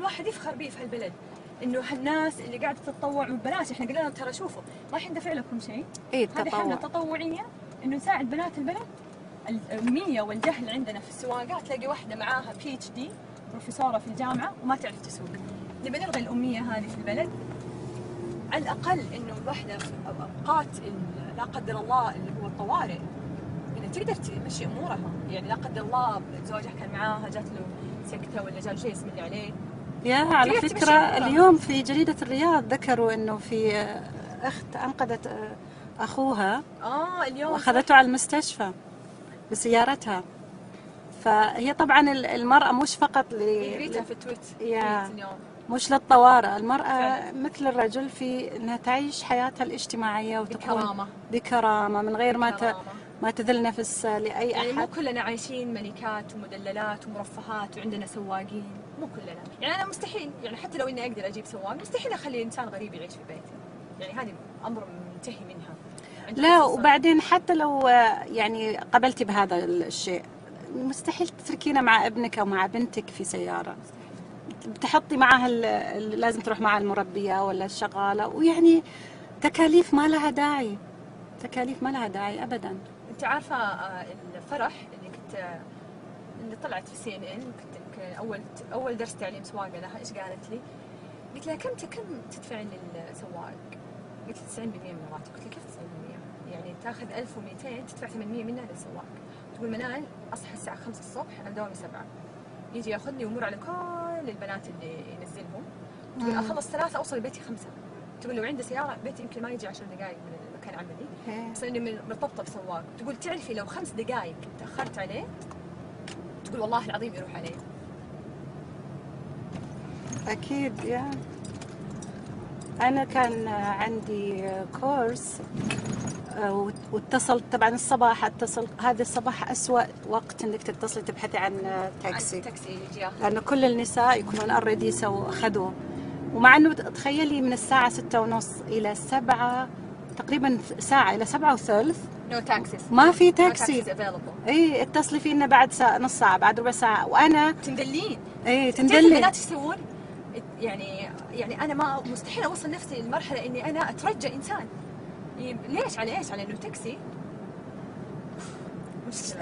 الواحد يفخر به في هالبلد، انه هالناس اللي قاعده تتطوع وببلاش. احنا قلنا لهم ترى شوفوا ما حندفع لكم شيء، هذه حمله تطوعيه انه نساعد بنات البلد. الأمية والجهل عندنا في السواقة، تلاقي واحدة معاها PhD بروفيسورة في الجامعة وما تعرف تسوق. نبي نلغي الأمية هذه في البلد. على الأقل إنه الواحدة في أوقات لا قدر الله اللي هو الطوارئ إنها تقدر تمشي أمورها، يعني لا قدر الله زوجها كان معاها جات له سكتة ولا جات شيء اسم الله عليه. على فكرة اليوم في جريدة الرياض ذكروا إنه في أخت أنقذت أخوها اليوم وأخذته على المستشفى بسيارتها. فهي طبعا المرأة مش فقط قريتها في تويت اليوم، مش للطوارئ، المرأة مثل الرجل في انها تعيش حياتها الاجتماعية وتكون بكرامة من غير ما تذل نفس لأي يعني أحد. مو كلنا عايشين ملكات ومدللات ومرفهات وعندنا سواقين، مو كلنا. يعني أنا مستحيل، يعني حتى لو إني أقدر أجيب سواق مستحيل أخلي إنسان غريب يعيش في بيتي، يعني هذه أمر منتهي منها. لا وبعدين حتى لو يعني قبلتي بهذا الشيء مستحيل تتركينه مع ابنك أو مع بنتك في سيارة، بتحطي معها لازم تروح مع المربية ولا الشغالة، ويعني تكاليف ما لها داعي، تكاليف ما لها داعي أبدا. أنت عارفة الفرح اللي طلعت في CNN، كنت أول درس تعليم سواقة لها، إيش قالت لي؟ قلت لها كم تدفعين للسواق؟ قلت لي 90% من راتب. قلت لها كيف 90%؟ يعني تاخذ 1200 تدفع 800 منها للسواق. تقول منال أصحى الساعة 5 الصبح، أنا دوامي 7، يجي ياخذني ويمر على كل البنات اللي ينزلهم. تقول اخلص 3 اوصل بيتي 5. تقول لو عندي سياره بيتي يمكن ما يجي 10 دقائق من المكان عملي، بس اني مرتبطه بسواق. تقول تعرفي لو 5 دقائق تاخرت عليه تقول والله العظيم يروح علي. اكيد. انا كان عندي كورس واتصلت طبعا الصباح، هذا الصباح أسوأ وقت انك تتصلي تبحثي عن تاكسي، لانه كل النساء يكونون اوريدي اخذوه، ومع انه تخيلي من الساعه 6:30 الى 7 تقريبا ساعه الى 7:30 ما في تاكسي. اي اتصلي فينا بعد نص ساعه، بعد ربع ساعه، وانا تندلين. تندلين. البنات يسوون يعني انا ما مستحيل اوصل نفسي لمرحله اني انا اترجى انسان. ليش؟ على ايش؟ على انه تاكسي؟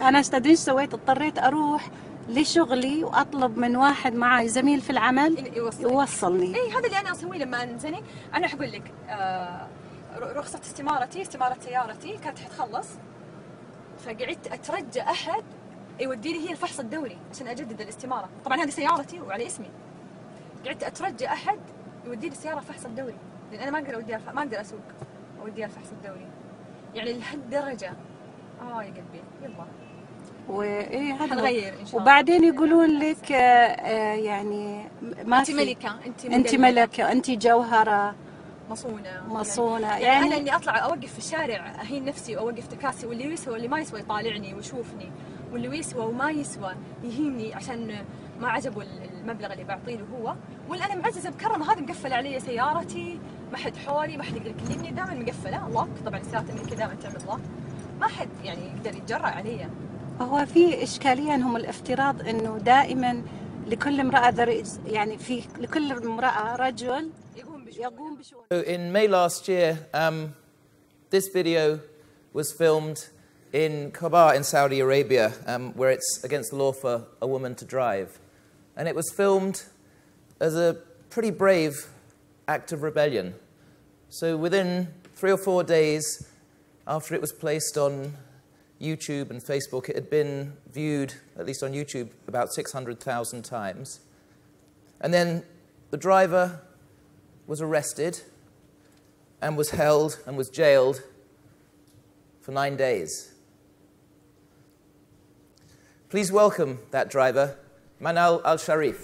انا اشتديش سويت؟ اضطريت اروح لشغلي واطلب من واحد معي زميل في العمل يوصلني. هذا اللي انا اسويه لما انزنق. انا اقول لك رخصه استماره سيارتي كانت حتخلص، فقعدت اترجى احد يودي لي هي الفحص الدوري عشان اجدد الاستماره. طبعا هذه سيارتي وعلى اسمي. قعدت اترجى احد يودي لي السياره الفحص الدوري، لان انا ما اقدر اسوق اوديها الفحص الدوري. يعني لهالدرجه. يا قلبي يلا حنغير ان شاء الله. وبعدين يقولون لك يعني ما انت ملكه، انت ملكه، انت جوهره مصونه. يعني انا اني اطلع اوقف في الشارع اهين نفسي واوقف تكاسي، واللي يسوى واللي ما يسوى يطالعني ويشوفني، واللي يسوى وما يسوى يهيني عشان ما عجبه المبلغ اللي بعطيه له هو. ولا انا معززه مكرمه، هذا مقفله علي سيارتي، ما حد حولي، ما حد يقدر يكلمني، دائما مقفله لوك. طبعا السيارات الامريكيه دائما تعمل لوك، ما حد يعني يقدر يتجرأ علي. هو في اشكاليه انهم الافتراض انه دائما لكل امراه يعني لكل امراه رجل يقوم بشؤون. In May last year, this video was filmed in Khobar in Saudi Arabia, where it's against the law for a woman to drive. And it was filmed as a pretty brave act of rebellion. So within 3 or 4 days after it was placed on YouTube and Facebook, it had been viewed, at least on YouTube, about 600,000 times. And then the driver was arrested and was held and was jailed for 9 days. Please welcome that driver, Manal Al-Sharif.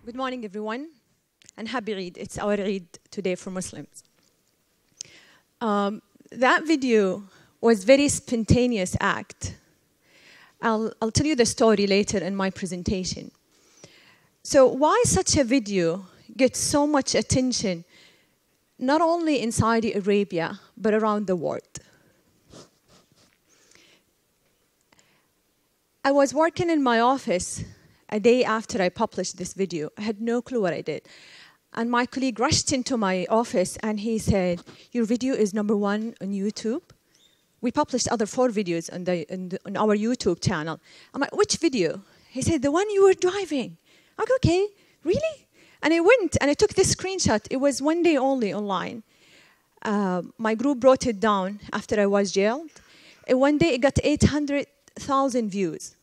Good morning, everyone, and happy Eid. It's our Eid today for Muslims. That video was a very spontaneous act. I'll tell you the story later in my presentation. So why such a video gets so much attention not only in Saudi Arabia, but around the world. I was working in my office a day after I published this video. I had no clue what I did. And my colleague rushed into my office and he said, "Your video is #1 on YouTube." We published other 4 videos on our YouTube channel. I'm like, "Which video?" He said, "The one you were driving." I'm like, "Okay, really?" And I went and I took this screenshot. It was 1 day only online. My group brought it down after I was jailed. And 1 day it got 800,000 views.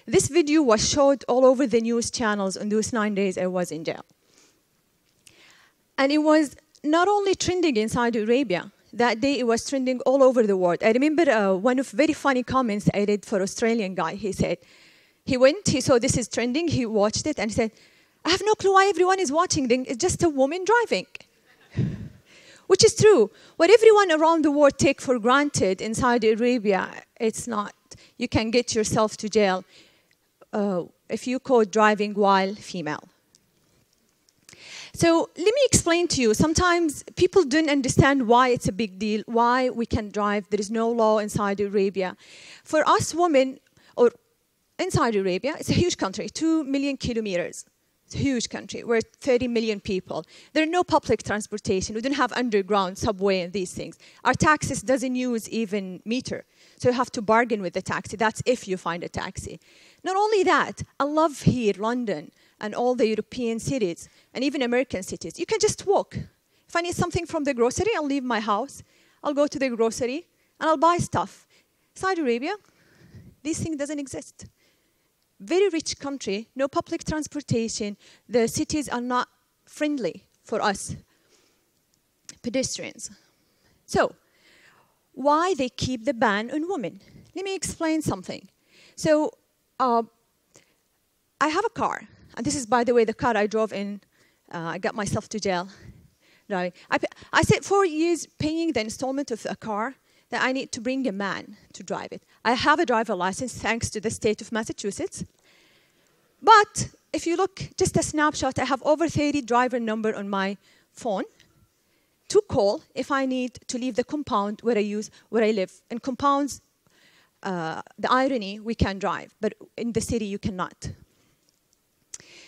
This video was showed all over the news channels on those 9 days I was in jail. And it was not only trending in Saudi Arabia. That day it was trending all over the world. I remember one of very funny comments I read for an Australian guy. He said, he saw this is trending, he watched it and he said, "I have no clue why everyone is watching this. It's just a woman driving." Which is true. What everyone around the world take for granted in Saudi Arabia, it's not. You can get yourself to jail if you caught driving while female. So let me explain to you. Sometimes people don't understand why it's a big deal, why we can drive. There is no law in Saudi Arabia. For us women, or in Saudi Arabia, it's a huge country, 2 million kilometers. It's a huge country. We're 30 million people. There are no public transportation. We don't have underground subway and these things. Our taxis doesn't use even meter. So you have to bargain with the taxi. That's if you find a taxi. Not only that, I love here, London, and all the European cities, and even American cities. You can just walk. If I need something from the grocery, I'll leave my house. I'll go to the grocery, and I'll buy stuff. Saudi Arabia, this thing doesn't exist. Very rich country, no public transportation. The cities are not friendly for us pedestrians. So, why they keep the ban on women? Let me explain something. So, I have a car. And this is, by the way, the car I drove in. I got myself to jail. Right. I spent 4 years paying the installment of a car that I need to bring a man to drive it. I have a driver license thanks to the state of Massachusetts. But if you look, just a snapshot, I have over 30 driver number on my phone to call if I need to leave the compound where I live. In compounds, the irony, we can drive, but in the city you cannot.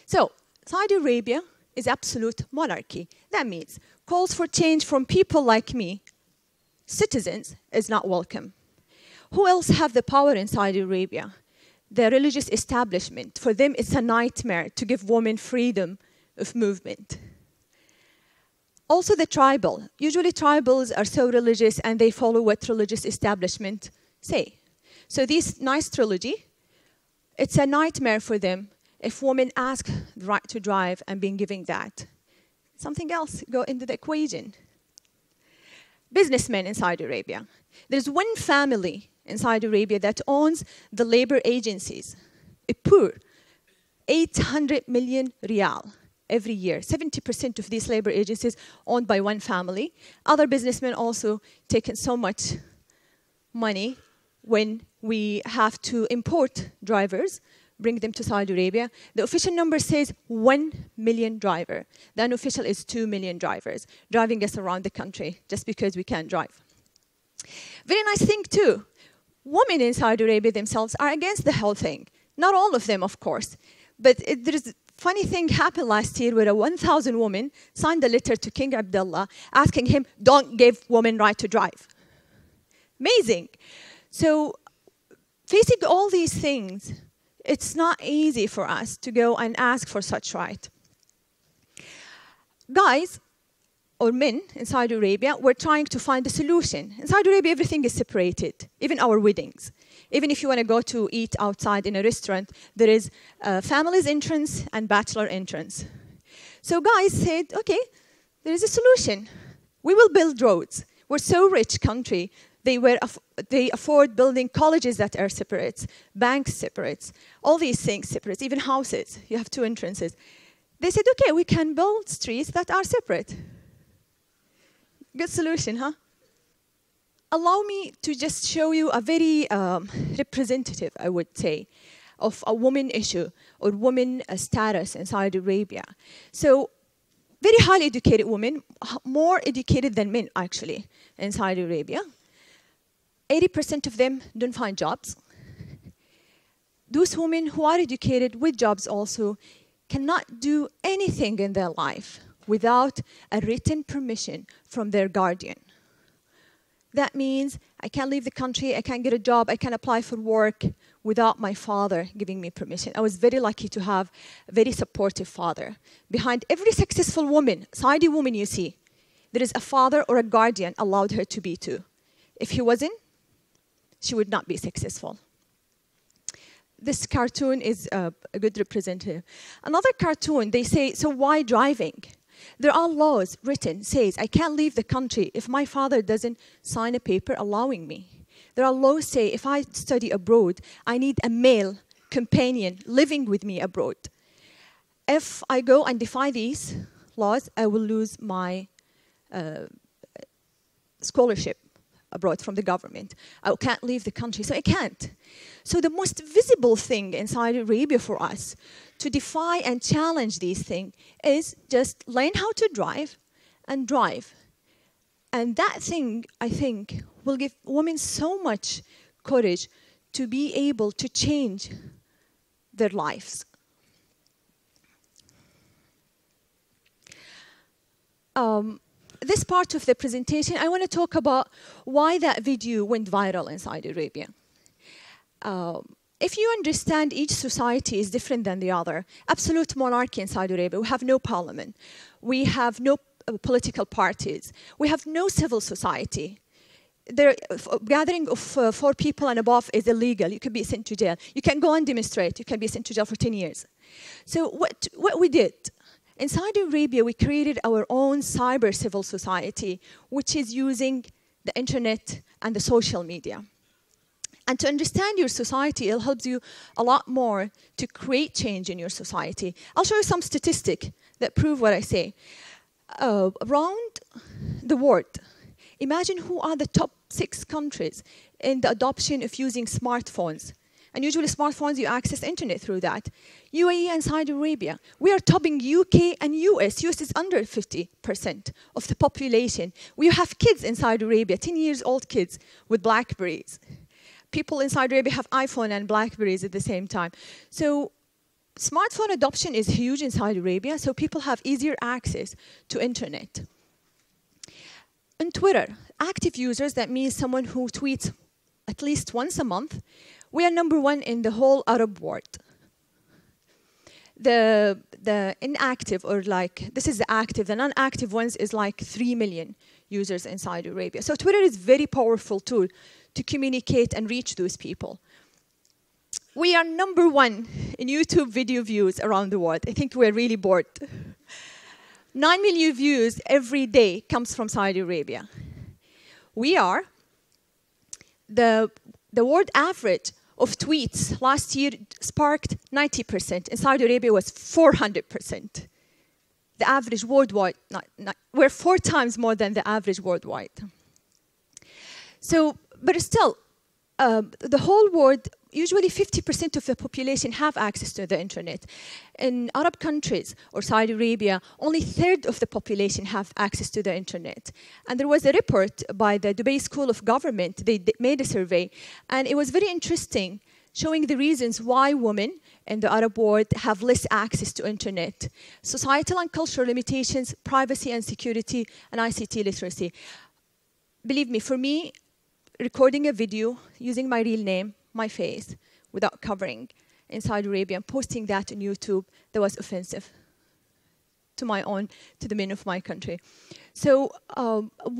So, Saudi Arabia is absolute monarchy. That means calls for change from people like me, citizens, is not welcome. Who else have the power in Saudi Arabia? The religious establishment. For them, it's a nightmare to give women freedom of movement. Also the tribal. Usually tribals are so religious and they follow what religious establishment say. So this nice trilogy, it's a nightmare for them if women ask the right to drive and being given that. Something else go into the equation. Businessmen in Saudi Arabia. There's one family in Saudi Arabia that owns the labor agencies. A poor 800 million riyal every year. 70% of these labor agencies owned by one family. Other businessmen also taking so much money when we have to import drivers, bring them to Saudi Arabia. The official number says 1 million drivers. The unofficial is 2 million drivers driving us around the country just because we can't drive. Very nice thing too. Women in Saudi Arabia themselves are against the whole thing. Not all of them, of course. But there's a funny thing happened last year where 1,000 women signed a letter to King Abdullah asking him, don't give women right to drive. Amazing. So facing all these things, it's not easy for us to go and ask for such right. Guys, or men in Saudi Arabia, we're trying to find a solution. In Saudi Arabia, everything is separated, even our weddings. Even if you want to go to eat outside in a restaurant, there is family's entrance and bachelor entrance. So guys said, okay, there is a solution. We will build roads. We're so rich country. They afford building colleges that are separate, banks separate, all these things separate, even houses. You have 2 entrances. They said, okay, we can build streets that are separate. Good solution, huh? Allow me to just show you a very representative, I would say, of a woman issue or woman status in Saudi Arabia. So very highly educated women, more educated than men actually, in Saudi Arabia. 80% of them don't find jobs. Those women who are educated with jobs also cannot do anything in their life without a written permission from their guardian. That means I can't leave the country, I can't get a job, I can't apply for work without my father giving me permission. I was very lucky to have a very supportive father. Behind every successful woman, Saudi woman you see, there is a father or a guardian allowed her to be too. If he wasn't, she would not be successful. This cartoon is a good representative. Another cartoon, they say, so why driving? There are laws written, says, I can't leave the country if my father doesn't sign a paper allowing me. There are laws say, if I study abroad, I need a male companion living with me abroad. If I go and defy these laws, I will lose my scholarship abroad from the government. I can't leave the country, so I can't. So the most visible thing in Saudi Arabia for us to defy and challenge these things is just learn how to drive and drive. And that thing, I think, will give women so much courage to be able to change their lives. This part of the presentation, I want to talk about why that video went viral in Saudi Arabia. If you understand each society is different than the other, absolute monarchy in Saudi Arabia, we have no parliament, we have no political parties, we have no civil society. The gathering of 4 people and above is illegal. You can be sent to jail. You can go and demonstrate. You can be sent to jail for 10 years. So what we did, in Saudi Arabia, we created our own cyber civil society, which is using the internet and the social media. And to understand your society, it helps you a lot more to create change in your society. I'll show you some statistics that prove what I say. Around the world, imagine who are the top 6 countries in the adoption of using smartphones. And usually smartphones, you access internet through that. UAE and Saudi Arabia. We are topping UK and US. US is under 50% of the population. We have kids in Saudi Arabia, 10 years old kids with Blackberries. People in Saudi Arabia have iPhone and Blackberries at the same time. So smartphone adoption is huge in Saudi Arabia, so people have easier access to internet. On Twitter, active users, that means someone who tweets at least once a month. We are #1 in the whole Arab world. The inactive, or like, this is the active, the non-active ones is like 3 million users in Saudi Arabia. So Twitter is a very powerful tool to communicate and reach those people. We are #1 in YouTube video views around the world. I think we're really bored. 9 million views every day comes from Saudi Arabia. We are the world average of tweets last year sparked 90%. In Saudi Arabia, it was 400%. The average worldwide, we're 4 times more than the average worldwide. So, but still, the whole world, usually 50% of the population have access to the internet. In Arab countries or Saudi Arabia, only 1/3 of the population have access to the internet. And there was a report by the Dubai School of Government. They made a survey, and it was very interesting, showing the reasons why women in the Arab world have less access to internet. Societal and cultural limitations, privacy and security, and ICT literacy. Believe me, for me, recording a video using my real name, my face, without covering in Saudi Arabia and posting that on YouTube, that was offensive to the men of my country. So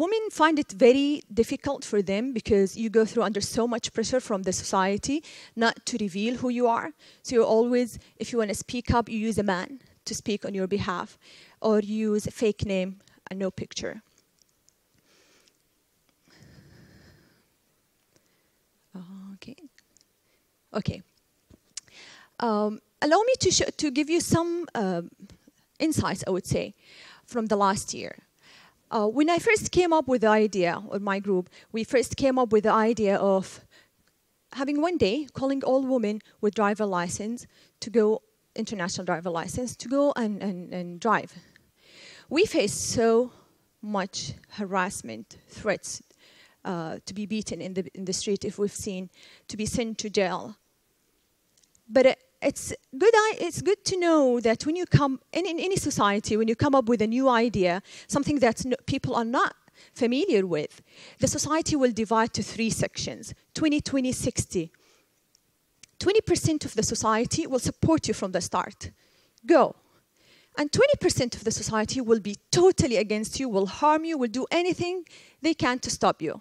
women find it very difficult for them because you go through under so much pressure from the society not to reveal who you are. So you always, if you want to speak up, you use a man to speak on your behalf, or you use a fake name and no picture. Okay. Allow me to give you some insights, I would say, from the last year. When I first came up with the idea, or my group, we first came up with the idea of having one day, calling all women with driver license to go, international driver license, to go and drive. We face so much harassment, threats, to be beaten in the street if we've seen, to be sent to jail. But it's good to know that when you come, in any society, when you come up with a new idea, something that people are not familiar with, the society will divide to 3 sections, 20, 20, 60. 20% of the society will support you from the start. Go. And 20% of the society will be totally against you, will harm you, will do anything they can to stop you.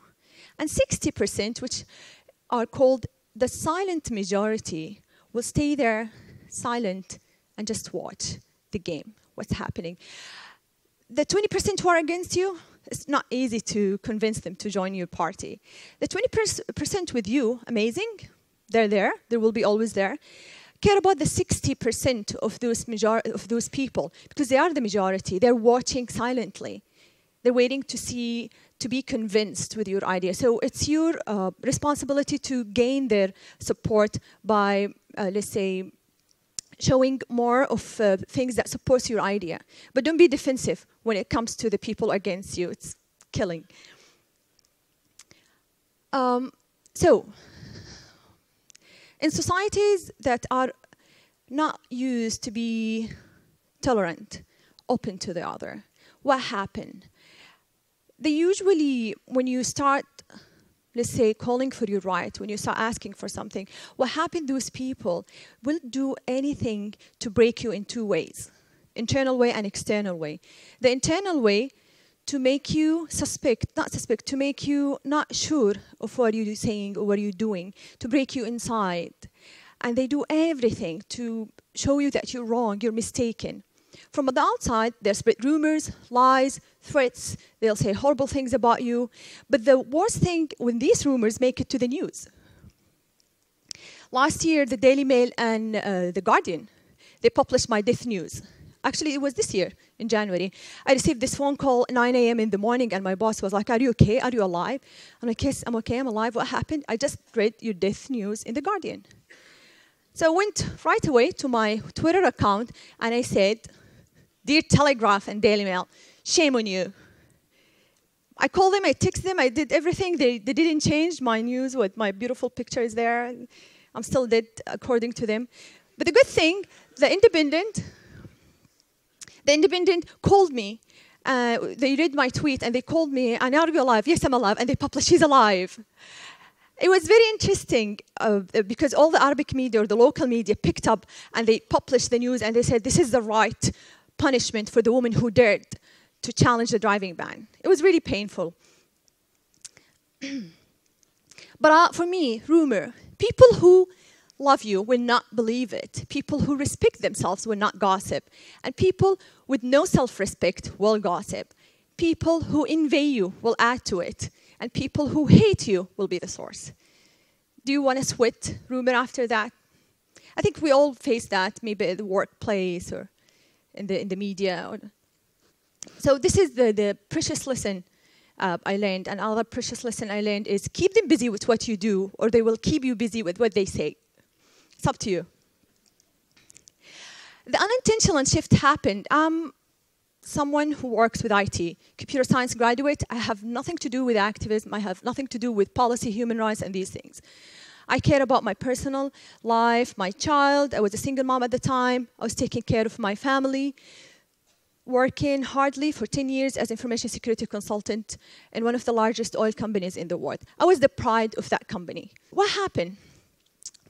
And 60%, which are called the silent majority, will stay there silent and just watch the game, what's happening. The 20% who are against you, it's not easy to convince them to join your party. The 20% with you, amazing. They're there. They will be always there. Care about the 60% of those people, because they are the majority. They're watching silently. They're waiting to be convinced with your idea. So it's your responsibility to gain their support by, let's say, showing more of things that supports your idea. But don't be defensive when it comes to the people against you. It's killing. So, in societies that are not used to be tolerant, open to the other, what happened? They usually, when you start, let's say, calling for your right, when you start asking for something, what happened, those people will do anything to break you in 2 ways, internal way and external way. The internal way, to make you to make you not sure of what you're saying or what you're doing, to break you inside. And they do everything to show you that you're wrong, you're mistaken. From the outside, they'll spread rumors, lies, threats. They'll say horrible things about you. But the worst thing, when these rumors make it to the news. Last year, the Daily Mail and The Guardian, they published my death news. Actually, it was this year, in January. I received this phone call at 9 a.m. in the morning, and my boss was like, "Are you okay? Are you alive?" I'm like, "Yes, I'm okay, I'm alive. What happened?" "I just read your death news in The Guardian." So I went right away to my Twitter account, and I said, "Dear Telegraph and Daily Mail, shame on you." I called them, I texted them, I did everything. They didn't change my news with my beautiful picture is there. I'm still dead, according to them. But the good thing, the Independent called me. They read my tweet and they called me, "And are you alive?" "Yes, I'm alive." And they published, "She's alive." It was very interesting because all the Arabic media or the local media picked up and they published the news and they said, "This is the right punishment for the woman who dared to challenge the driving ban." It was really painful. But for me, rumor, people who love you will not believe it. People who respect themselves will not gossip. And people with no self-respect will gossip. People who envy you will add to it. And people who hate you will be the source. Do you want to sweat rumor after that? I think we all face that, maybe at the workplace or in the media. So this is the precious lesson I learned. And another precious lesson I learned is keep them busy with what you do, or they will keep you busy with what they say. It's up to you. The unintentional shift happened. I'm someone who works with IT, computer science graduate. I have nothing to do with activism. I have nothing to do with policy, human rights, and these things. I care about my personal life, my child. I was a single mom at the time. I was taking care of my family, working hardly for 10 years as information security consultant in one of the largest oil companies in the world. I was the pride of that company. What happened?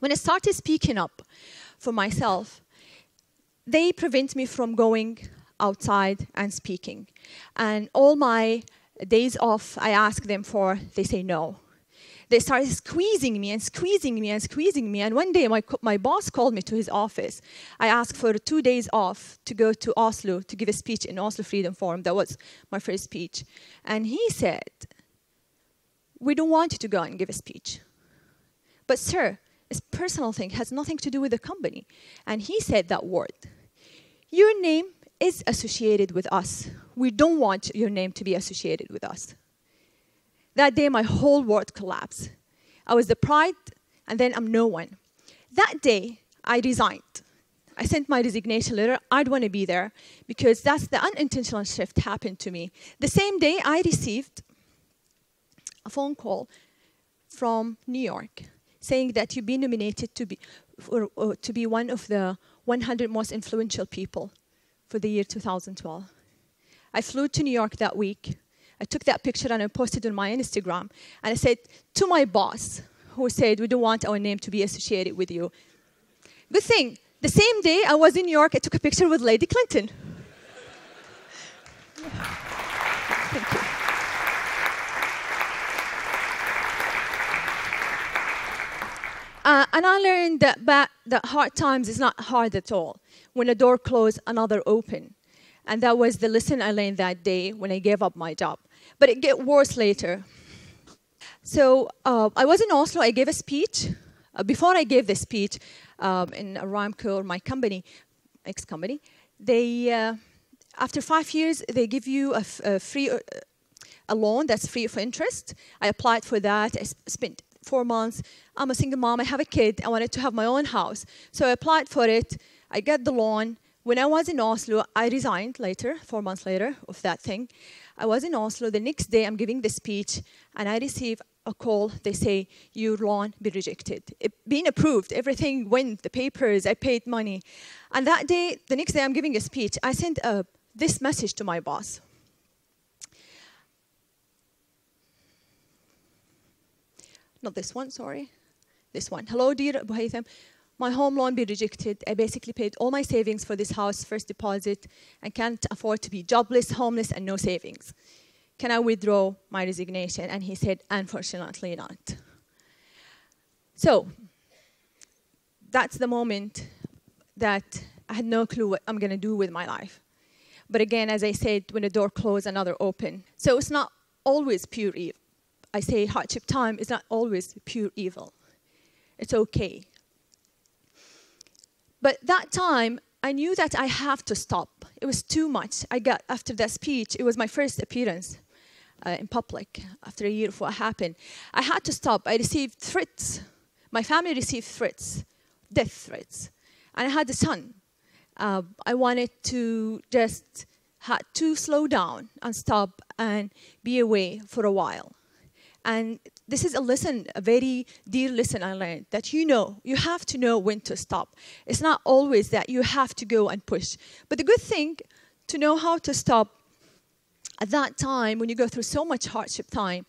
When I started speaking up for myself, they prevent me from going outside and speaking. And all my days off, I ask them for, they say no. They started squeezing me and squeezing me and squeezing me. And one day, my boss called me to his office. I asked for 2 days off to go to Oslo to give a speech in Oslo Freedom Forum. That was my first speech. And he said, "We don't want you to go and give a speech. But sir, it's a personal thing, has nothing to do with the company." And he said that word. "Your name is associated with us. We don't want your name to be associated with us." That day, my whole world collapsed. I was the pride, and then I'm no one. That day, I resigned. I sent my resignation letter. I'd want to be there because that's the unintentional shift happened to me. The same day, I received a phone call from New York saying that you've been nominated to be one of the 100 most influential people for the year 2012. I flew to New York that week. I took that picture and I posted on my Instagram. And I said to my boss, who said, we don't want our name to be associated with you. Good thing, the same day I was in New York, I took a picture with Lady Clinton. Thank you. And I learned that hard times is not hard at all. When a door closed, another opened. And that was the lesson I learned that day when I gave up my job. But it got worse later. So I was in Oslo, I gave a speech. Before I gave the speech in Aramco, my company, ex-company, they, after 5 years, they give you a loan that's free of interest. I applied for that. I spent 4 months. I'm a single mom, I have a kid. I wanted to have my own house. So I applied for it. I got the loan. When I was in Oslo, I resigned later, 4 months later, of that thing. I was in Oslo. The next day, I'm giving the speech, and I receive a call. They say, your loan be rejected. It being approved. Everything went, the papers, I paid money. And that day, the next day, I'm giving a speech. I sent this message to my boss. Not this one, sorry. This one. Hello, dear Abu Haytham. My home loan be rejected. I basically paid all my savings for this house, first deposit, and can't afford to be jobless, homeless, and no savings. Can I withdraw my resignation? And he said, unfortunately not. So that's the moment that I had no clue what I'm going to do with my life. But again, as I said, when a door closed, another opened. So it's not always pure evil. I say hardship time is not always pure evil. It's okay. But that time, I knew that I have to stop. It was too much. I got, after that speech, it was my first appearance in public after a year of what happened. I had to stop. I received threats. My family received threats, death threats. And I had a son. I wanted to just, had to slow down and stop and be away for a while. And this is a lesson, a very dear lesson I learned, that you have to know when to stop. It's not always that you have to go and push. But the good thing to know how to stop at that time, when you go through so much hardship time,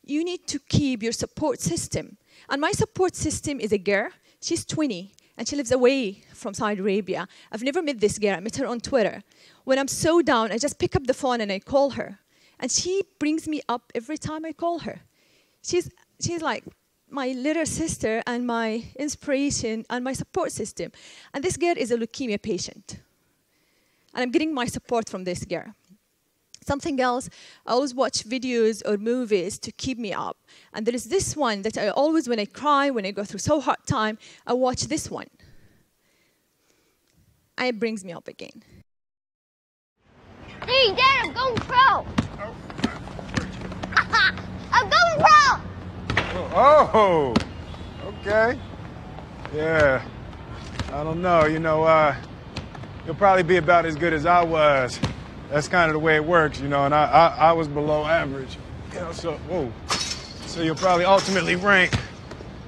you need to keep your support system. And my support system is a girl. She's 20, and she lives away from Saudi Arabia. I've never met this girl. I met her on Twitter. When I'm so down, I just pick up the phone and I call her. And she brings me up every time I call her. She's like my little sister and my inspiration and my support system. And this girl is a leukemia patient. And I'm getting my support from this girl. Something else, I always watch videos or movies to keep me up. And there is this one that I always, when I cry, when I go through so hard time, I watch this one. And it brings me up again. Hey, Dad, I'm going pro. I'm going pro! Oh, okay. Yeah, I don't know. You'll probably be about as good as I was. That's kind of the way it works, and I was below average. So you'll probably ultimately rank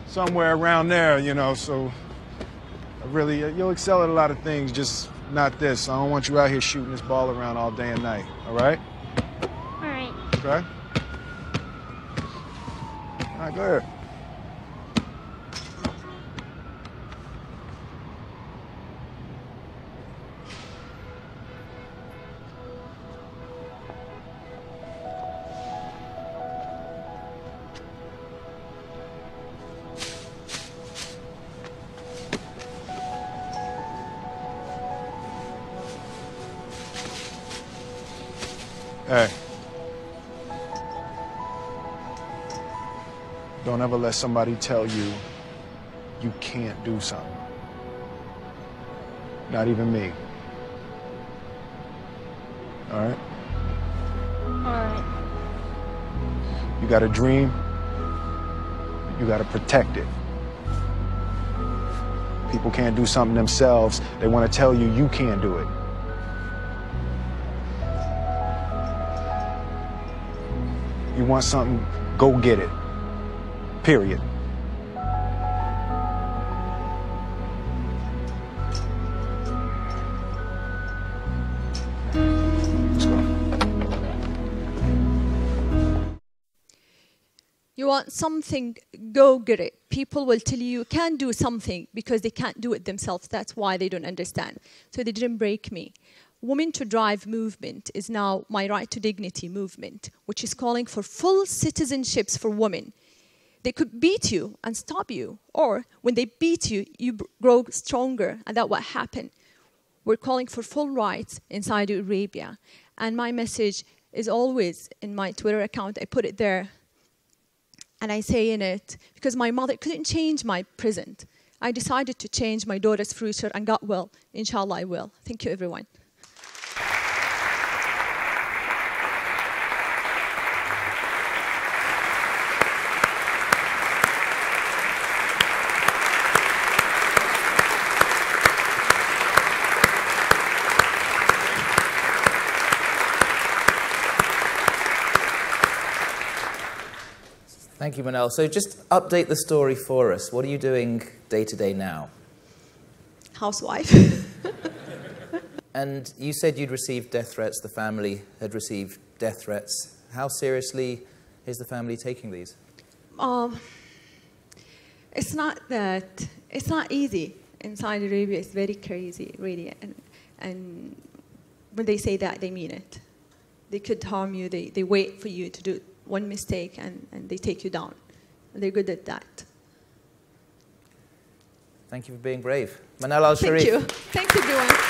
somewhere around there, so you'll excel at a lot of things, just not this. I don't want you out here shooting this ball around all day and night, all right? All right. Okay? All right, go ahead. Hey. Don't ever let somebody tell you you can't do something. Not even me. All right? All right. You got a dream, you got to protect it. People can't do something themselves. They want to tell you you can't do it. You want something, go get it. Period. Let's go. You want something, go get it. People will tell you can't do something because they can't do it themselves. That's why they don't understand. So they didn't break me. Women to Drive movement is now My Right to Dignity movement, which is calling for full citizenships for women. They could beat you and stop you, or when they beat you, you grow stronger, and that's what happened. We're calling for full rights in Saudi Arabia. And my message is always in my Twitter account. I put it there, and I say in it, because my mother couldn't change my present. I decided to change my daughter's future, and God will. Inshallah, I will. Thank you, everyone. Thank you, Manal. So just update the story for us. What are you doing day to day now? Housewife. And you said you'd received death threats. The family had received death threats. How seriously is the family taking these? It's not easy. In Saudi Arabia, it's very crazy, really. And when they say that, they mean it. They could harm you. They wait for you to do one mistake and they take you down. And they're good at that. Thank you for being brave. Manal Al-Sharif. Thank you. Thanks, everyone.